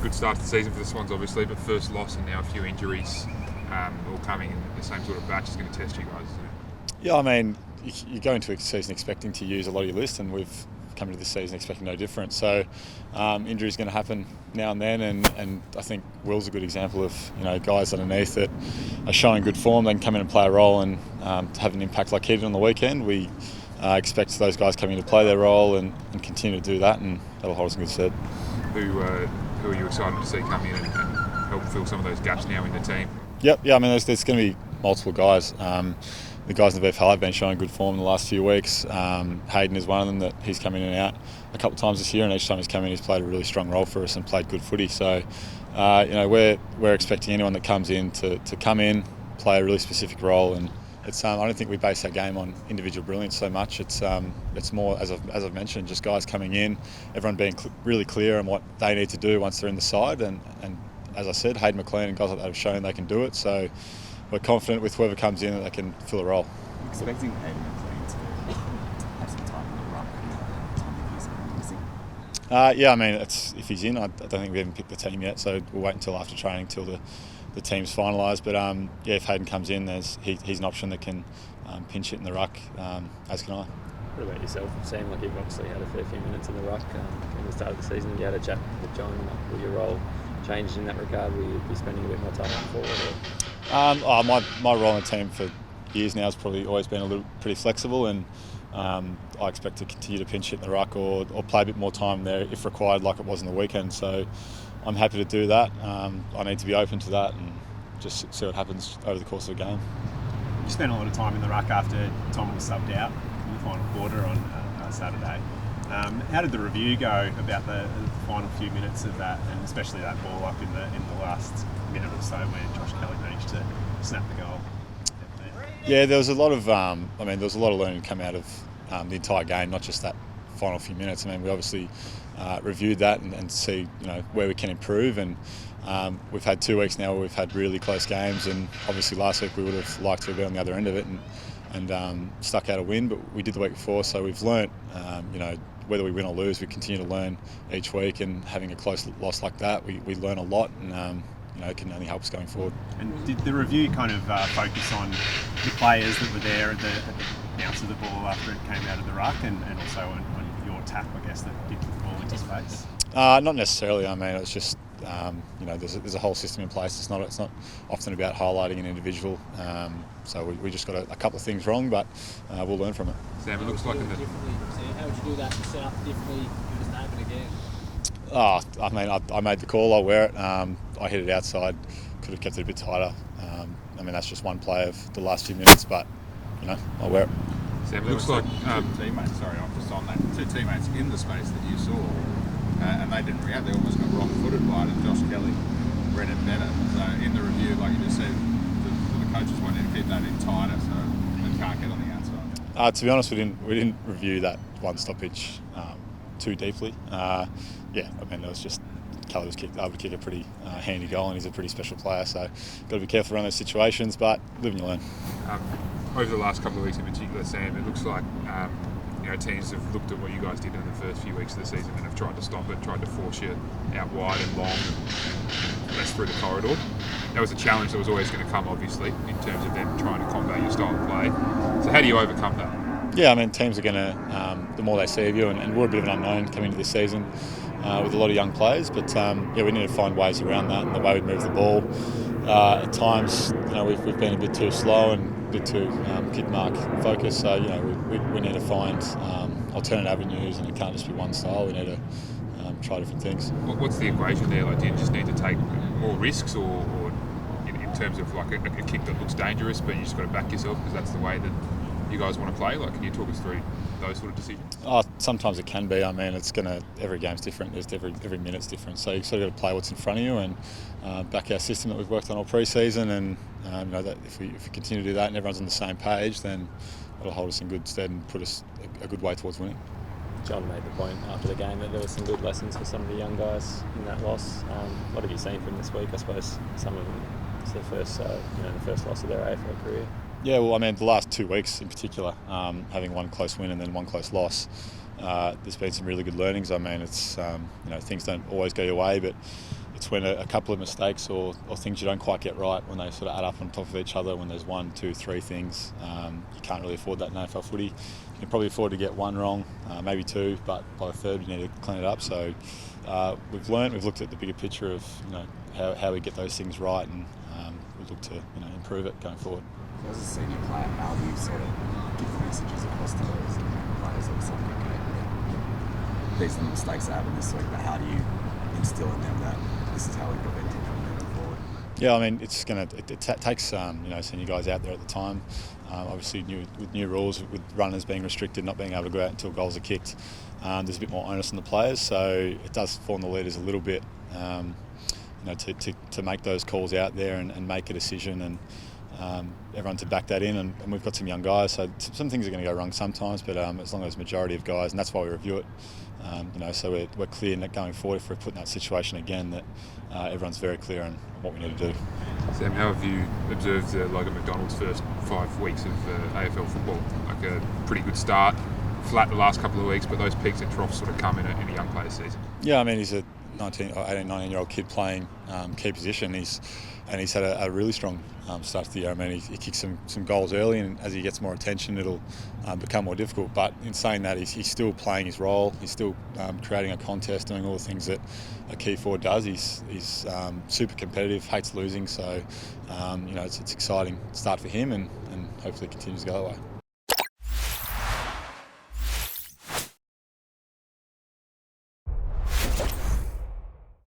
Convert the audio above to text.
Good start to the season for the Swans, obviously, but first loss and now a few injuries all coming in the same sort of batch is going to test you guys, isn't it? Yeah, I mean, you go into a season expecting to use a lot of your list, and we've come into this season expecting no different. So injuries going to happen now and then, and I think Will's a good example of guys underneath that are showing good form. They can come in and play a role and have an impact like he did on the weekend. We expect those guys coming in to play their role and continue to do that, and that'll hold us in good stead. Who are you excited to see come in and help fill some of those gaps now in the team? Yep, yeah. I mean, there's going to be multiple guys. The guys in the VFL have been showing good form in the last few weeks. Hayden is one of them that he's come in and out a couple of times this year, and each time he's come in, he's played a really strong role for us and played good footy. So, we're expecting anyone that comes in to come in, play a really specific role, and it's I don't think we base our game on individual brilliance so much. It's more, as I've mentioned, just guys coming in, everyone being really clear on what they need to do once they're in the side, and as I said, Hayden McLean and guys like that have shown they can do it. So we're confident with whoever comes in that they can fill a role. Expecting Hayden McLean to have some time in the ruck time if he's missing? Yeah, I mean, if he's in, I don't think we haven't picked the team yet, so we'll wait until after training till the team's finalised. But if Hayden comes in, he's an option that can pinch it in the ruck, as can I. What about yourself? It seemed like you've obviously had a fair few minutes in the ruck in the start of the season. You had a chat with John. Will your role change in that regard? Will you be spending a bit more time forward? My role in the team for years now has probably always been pretty flexible, and I expect to continue to pinch it in the ruck or play a bit more time there if required, like it was in the weekend. So I'm happy to do that. I need to be open to that and just see what happens over the course of the game. You spent a lot of time in the ruck after Tom was subbed out in the final quarter on Saturday. How did the review go about the final few minutes of that, and especially that ball up in the last minute or so where Josh Kelly managed to snap the goal? Yeah, there was a lot of learning to come out of the entire game, not just that final few minutes. I mean, we obviously reviewed that and see where we can improve, and we've had 2 weeks now where we've had really close games, and obviously last week we would have liked to have been on the other end of it and stuck out a win, but we did the week before, so we've learnt, whether we win or lose, we continue to learn each week, and having a close loss like that, we learn a lot, and it can only help us going forward. And did the review kind of focus on the players that were there at the bounce of the ball after it came out of the ruck, and also on your tap, I guess, that did put the ball into space? Not necessarily. I mean, it's just there's a whole system in place. It's not often about highlighting an individual. So we just got a couple of things wrong, but we'll learn from it. Sam, it looks like how would you do that and set up differently? Give us name it again. I mean, I made the call. I'll wear it. I hit it outside. Could have kept it a bit tighter. I mean, that's just one play of the last few minutes, but I'll wear it. Sam, it looks like two teammates. Sorry, I'm just on that. Two teammates in the space that you saw, and they didn't react. They almost got wrong-footed by it, and Josh Kelly read it better. So in the review, like you just said, the coaches wanted to keep that in tighter, so it can't get on the outside. To be honest, we didn't review that one stoppage too deeply. I mean, it was just Kelly was able to kick a pretty handy goal, and he's a pretty special player, so got to be careful around those situations, but live and you learn. Over the last couple of weeks in particular, Sam, it looks like teams have looked at what you guys did in the first few weeks of the season and have tried to stop it, tried to force you out wide and long and less through the corridor. That was a challenge that was always going to come, obviously, in terms of them trying to combat your style of play. So how do you overcome that? Yeah, I mean, teams are going to, the more they see of you, and we're a bit of an unknown coming into this season with a lot of young players, but we need to find ways around that, and the way we move the ball. At times, we've been a bit too slow and a bit too kick mark focused, so we need to find alternate avenues, and it can't just be one style. We need to try different things. What's the equation there? Like, do you just need to take more risks, or in terms of like a kick that looks dangerous, but you just got to back yourself because that's the way that you guys want to play? Like, can you talk us through those sort of decisions? Sometimes it can be. I mean, every game's different. Every minute's different. So you sort of got to play what's in front of you and back our system that we've worked on all pre-season. And that if we continue to do that and everyone's on the same page, then it'll hold us in good stead and put us a good way towards winning. John made the point after the game that there were some good lessons for some of the young guys in that loss. What have you seen from this week? I suppose some of them it's their first, the first loss of their AFL career. Yeah, well, I mean, the last 2 weeks in particular, having one close win and then one close loss, there's been some really good learnings. I mean, it's things don't always go your way, but it's when a couple of mistakes or things you don't quite get right, when they sort of add up on top of each other, when there's 1, 2, 3 things, you can't really afford that in AFL footy. You can probably afford to get 1 wrong, maybe 2, but by the 3rd you need to clean it up. So we've looked at the bigger picture of how we get those things right, and we've looked to improve it going forward. As a senior player, how do you sort of give messages across to those players? Obviously, these are the mistakes that happened this week, but how do you instill in them that this is how we prevent it from moving forward? Yeah, I mean, it takes senior guys out there at the time. Obviously, with new rules, with runners being restricted, not being able to go out until goals are kicked, there's a bit more onus on the players. So it does fall on the leaders a little bit, to make those calls out there and make a decision, and everyone to back that in. And we've got some young guys, so some things are going to go wrong sometimes, but as long as majority of guys, and that's why we review it. So we're clear that going forward, if we're put in that situation again, that everyone's very clear on what we need to do. Sam, how have you observed Logan McDonald's first 5 weeks of AFL football? Like a pretty good start, flat the last couple of weeks, but those peaks and troughs sort of come in a young player's season. Yeah, I mean, he's a 18, 19-year-old kid playing key position. He's had a really strong start to the year. I mean, he kicks some goals early, and as he gets more attention, it'll become more difficult. But in saying that, he's still playing his role. He's still creating a contest, doing all the things that a key forward does. He's super competitive, hates losing. So, it's exciting start for him, and hopefully continues to go that way.